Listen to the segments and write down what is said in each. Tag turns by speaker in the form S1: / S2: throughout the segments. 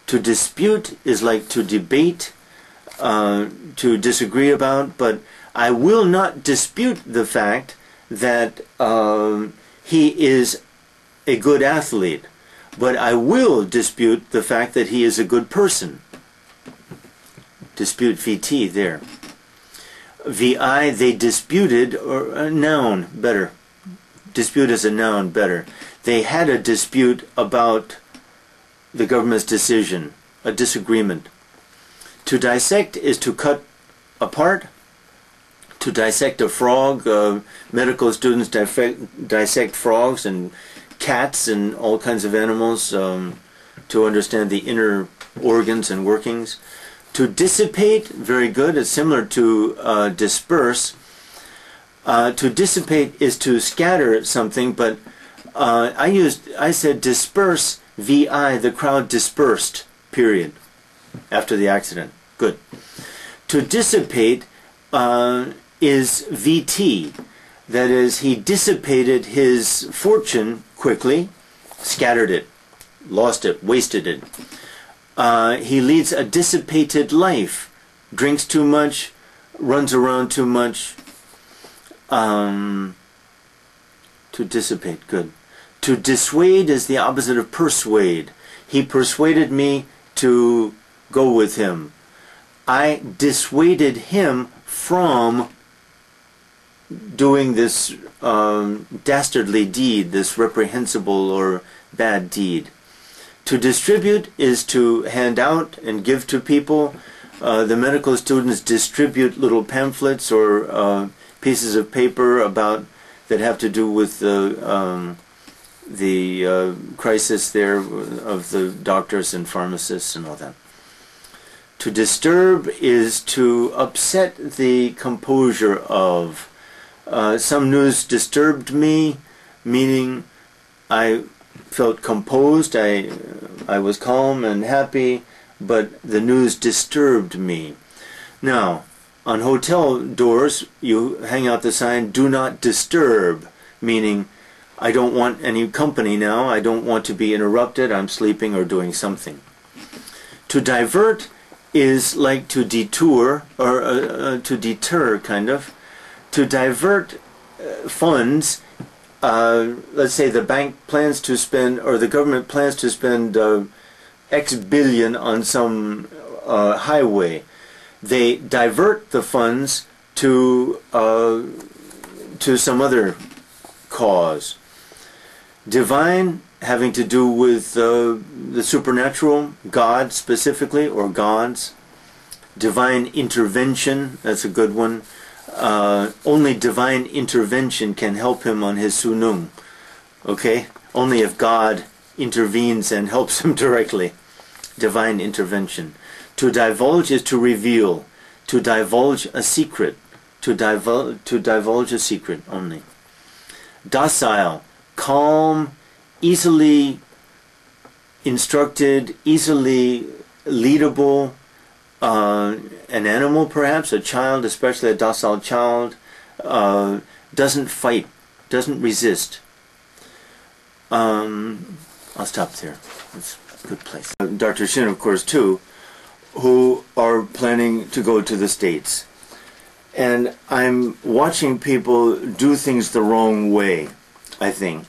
S1: To dispute is like to debate, to disagree about, but I will not dispute the fact that he is a good athlete, but I will dispute the fact that he is a good person. Dispute VT there. VI, they disputed, or a noun, better. Dispute is a noun, better. They had a dispute about the government's decision, a disagreement. To dissect is to cut apart. To dissect a frog, medical students dissect frogs and cats and all kinds of animals to understand the inner organs and workings. To dissipate, very good, it's similar to disperse. To dissipate is to scatter something, but I said disperse, VI, the crowd dispersed, period, after the accident. Good. To dissipate is VT, that is, he dissipated his fortune quickly, scattered it, lost it, wasted it. He leads a dissipated life, drinks too much, runs around too much. To dissipate, good. To dissuade is the opposite of persuade. He persuaded me to go with him. I dissuaded him from doing this dastardly deed, this reprehensible or bad deed. To distribute is to hand out and give to people. The medical students distribute little pamphlets or pieces of paper about that have to do with the crisis there of the doctors and pharmacists and all that. To disturb is to upset the composure of. Some news disturbed me, meaning I felt composed, I was calm and happy, but the news disturbed me. Now, on hotel doors, you hang out the sign, "Do not disturb," meaning I don't want any company now, I don't want to be interrupted, I'm sleeping or doing something. To divert is like to detour, or to deter, kind of. To divert funds, let's say the bank plans to spend, or the government plans to spend X billion on some highway. They divert the funds to some other cause. Divine, having to do with the supernatural, God specifically, or gods. Divine intervention, that's a good one. Only divine intervention can help him on his sunung. Okay? Only if God intervenes and helps him directly. Divine intervention. To divulge is to reveal. To divulge a secret. To divulge a secret only. Docile. Calm, easily instructed, easily leadable. An animal perhaps, a child, especially a docile child, doesn't fight, doesn't resist. I'll stop there. It's a good place. Dr. Shin, of course, too, who are planning to go to the States. And I'm watching people do things the wrong way, I think.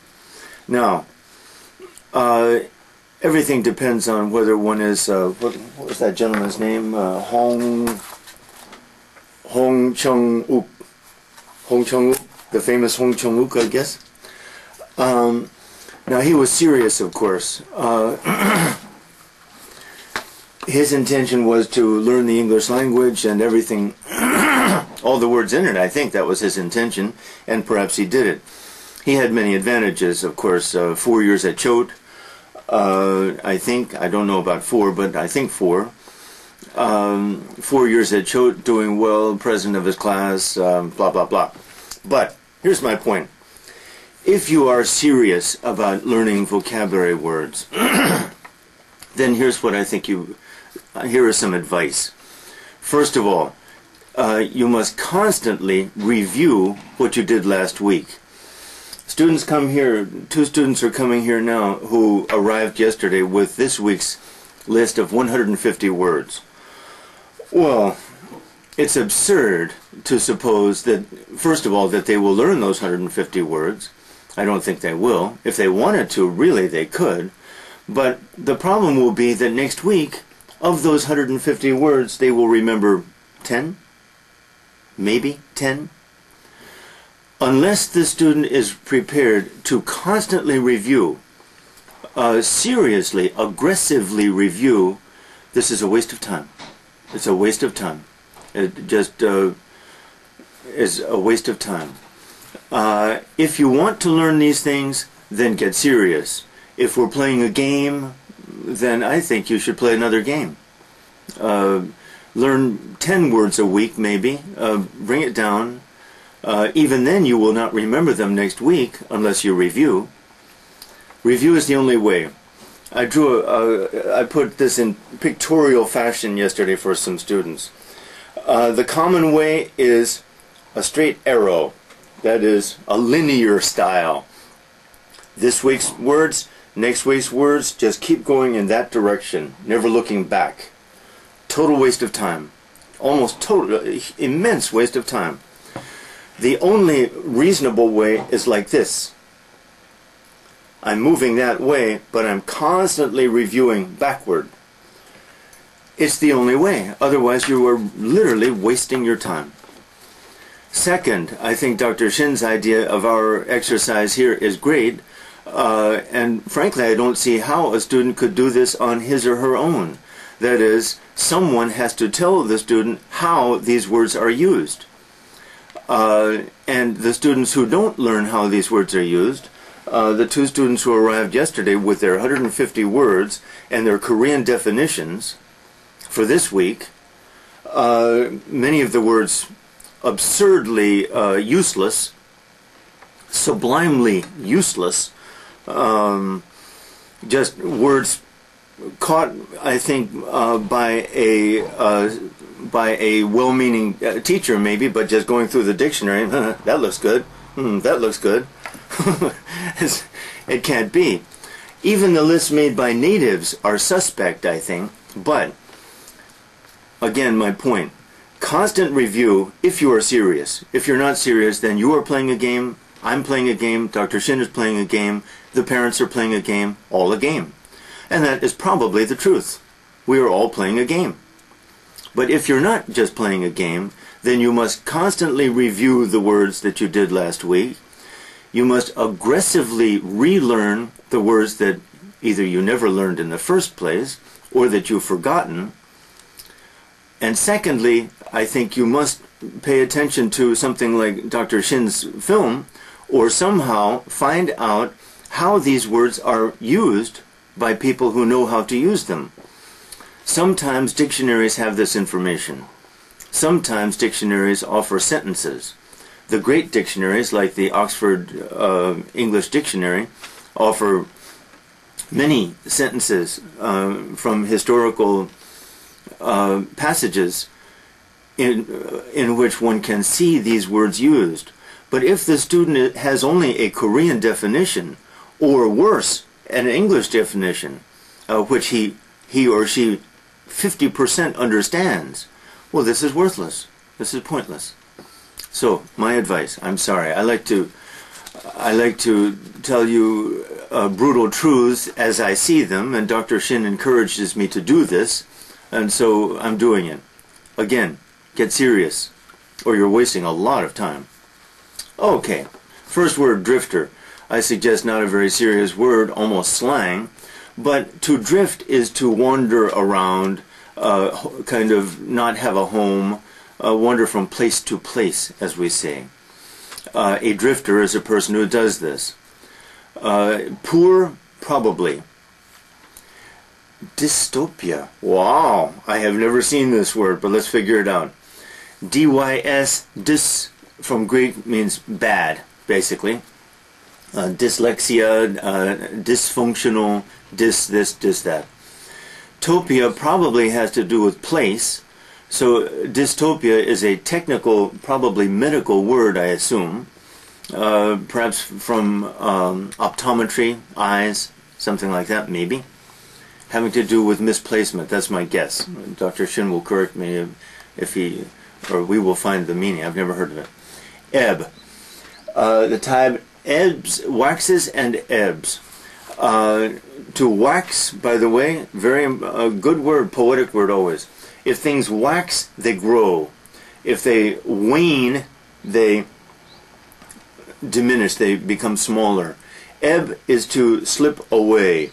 S1: Now, everything depends on whether one is, what was that gentleman's name? Hong Chung-uk. Hong Chung-uk, the famous Hong Chung-uk, I guess. Now, he was serious, of course. His intention was to learn the English language and everything, all the words in it, I think that was his intention, and perhaps he did it. He had many advantages, of course, 4 years at Choate, I think, I don't know about 4, but I think 4. 4 years at Choate, doing well, president of his class, blah, blah, blah. But, here's my point. If you are serious about learning vocabulary words, then here's what I think here is some advice. First of all, you must constantly review what you did last week. Students come here, 2 students are coming here now who arrived yesterday with this week's list of 150 words. Well, it's absurd to suppose that, first of all, that they will learn those 150 words. I don't think they will. If they wanted to, really they could. But the problem will be that next week, of those 150 words, they will remember 10, maybe 10. Unless the student is prepared to constantly review, seriously, aggressively review, this is a waste of time. It's a waste of time. It just is a waste of time. If you want to learn these things, then get serious. If we're playing a game, then I think you should play another game. Learn 10 words a week, maybe. Bring it down. Even then, you will not remember them next week unless you review. Review is the only way. I put this in pictorial fashion yesterday for some students. The common way is a straight arrow. That is a linear style. This week's words, next week's words, just keep going in that direction, never looking back. Total waste of time. Almost total, immense waste of time. The only reasonable way is like this. I'm moving that way, but I'm constantly reviewing backward. It's the only way. Otherwise, you are literally wasting your time. Second, I think Dr. Shin's idea of our exercise here is great. And frankly, I don't see how a student could do this on his or her own. That is, someone has to tell the student how these words are used. And the students who don't learn how these words are used, the two students who arrived yesterday with their 150 words and their Korean definitions for this week, many of the words absurdly useless, sublimely useless, just words caught, I think, by a well-meaning teacher maybe, but just going through the dictionary, that looks good, that looks good. It can't be. Even the lists made by natives are suspect, I think, but again, my point, constant review if you are serious. If you're not serious, then you are playing a game, I'm playing a game, Dr. Shin is playing a game, the parents are playing a game, all a game. And that is probably the truth. We are all playing a game. But if you're not just playing a game, then you must constantly review the words that you did last week. You must aggressively relearn the words that either you never learned in the first place or that you've forgotten. And secondly, I think you must pay attention to something like Dr. Shin's film, or somehow find out how these words are used by people who know how to use them. Sometimes dictionaries have this information. Sometimes dictionaries offer sentences. The great dictionaries, like the Oxford English Dictionary, offer many sentences from historical passages in which one can see these words used. But if the student has only a Korean definition, or worse, an English definition, which he or she 50% understands, well, this is worthless. This is pointless. So, my advice, I'm sorry, I like to tell you brutal truths as I see them, and Dr. Shin encourages me to do this, and so I'm doing it. Again, get serious, or you're wasting a lot of time. Okay, first word, drifter. I suggest not a very serious word, almost slang, but to drift is to wander around, kind of not have a home, wander from place to place, as we say. A drifter is a person who does this. Poor, probably. Dystopia. Wow, I have never seen this word, but let's figure it out. D-Y-S, dys, from Greek, means bad, basically. Dyslexia, dysfunctional, this, that. Topia probably has to do with place. So dystopia is a technical, probably medical word, I assume. Perhaps from optometry, eyes, something like that, maybe. having to do with misplacement. That's my guess. Dr. Shin will correct me if he, or we will find the meaning. I've never heard of it. Ebb. The tide ebbs, waxes and ebbs. To wax, by the way, very good word, poetic word always. If things wax, they grow. If they wane, they diminish, they become smaller. Ebb is to slip away,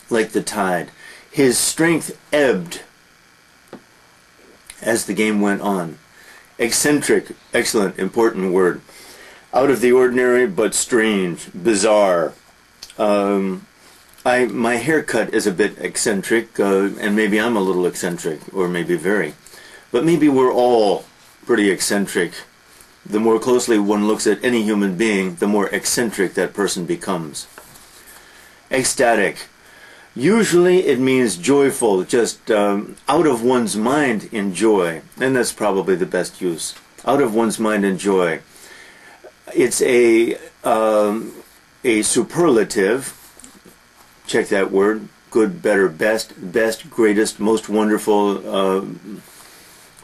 S1: like the tide. His strength ebbed as the game went on. Eccentric, excellent, important word. Out of the ordinary, but strange, bizarre. My haircut is a bit eccentric, and maybe I'm a little eccentric, or maybe very. But maybe we're all pretty eccentric. The more closely one looks at any human being, the more eccentric that person becomes. Ecstatic. Usually it means joyful, just out of one's mind in joy. And that's probably the best use. Out of one's mind in joy. It's a superlative. Check that word. Good, better, best, greatest, most wonderful,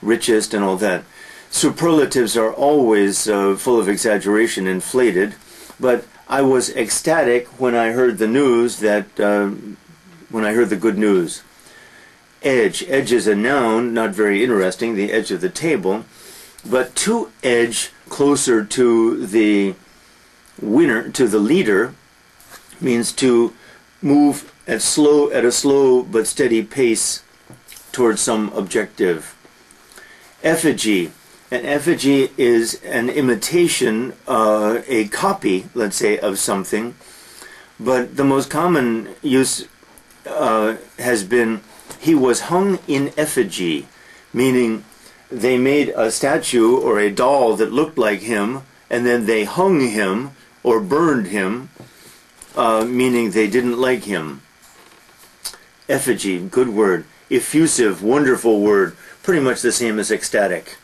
S1: richest, and all that. Superlatives are always full of exaggeration, inflated. But I was ecstatic when I heard the news that, when I heard the good news. Edge. Edge is a noun, not very interesting, the edge of the table. But to edge closer to the winner, to the leader, means to move at a slow but steady pace towards some objective. Effigy. An effigy is an imitation, a copy, let's say, of something. But the most common use has been, he was hung in effigy, meaning they made a statue or a doll that looked like him, and then they hung him or burned him, meaning they didn't like him. Effigy, good word. Effusive, wonderful word. Pretty much the same as ecstatic.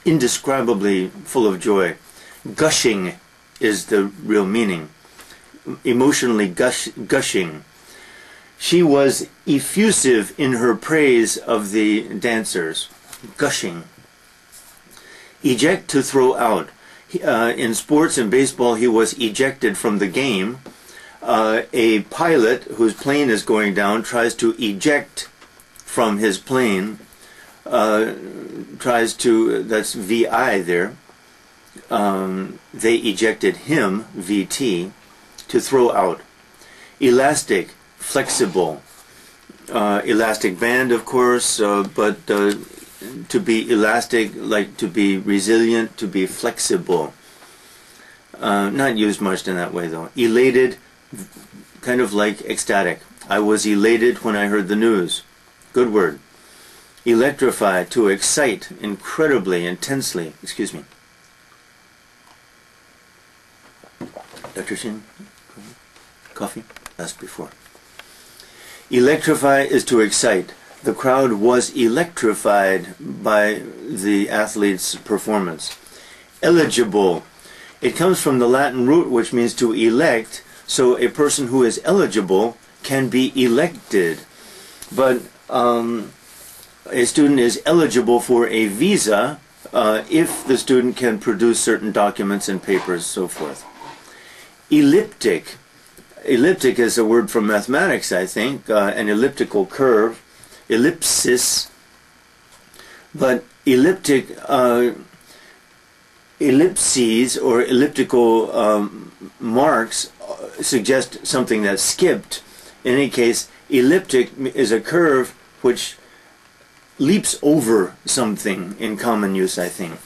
S1: Indescribably full of joy. Gushing is the real meaning. Emotionally gushing. She was effusive in her praise of the dancers. Gushing. Eject, to throw out. In sports and baseball, he was ejected from the game. A pilot whose plane is going down tries to eject from his plane. That's VI there. They ejected him, VT, to throw out. Elastic, flexible. Elastic band, of course, but to be elastic, like to be resilient, to be flexible. Not used much in that way, though. Elated, kind of like ecstatic. I was elated when I heard the news. Good word. Electrify, to excite, incredibly, intensely. Excuse me. Dr. Shin? Coffee? Asked before. Electrify is to excite. The crowd was electrified by the athlete's performance. Eligible. It comes from the Latin root, which means to elect, so a person who is eligible can be elected. But a student is eligible for a visa if the student can produce certain documents and papers, so forth. Elliptic. Elliptic is a word from mathematics, I think, an elliptical curve. Ellipsis. But elliptic, ellipses or elliptical marks suggest something that's skipped. In any case, elliptic is a curve which leaps over something in common use, I think.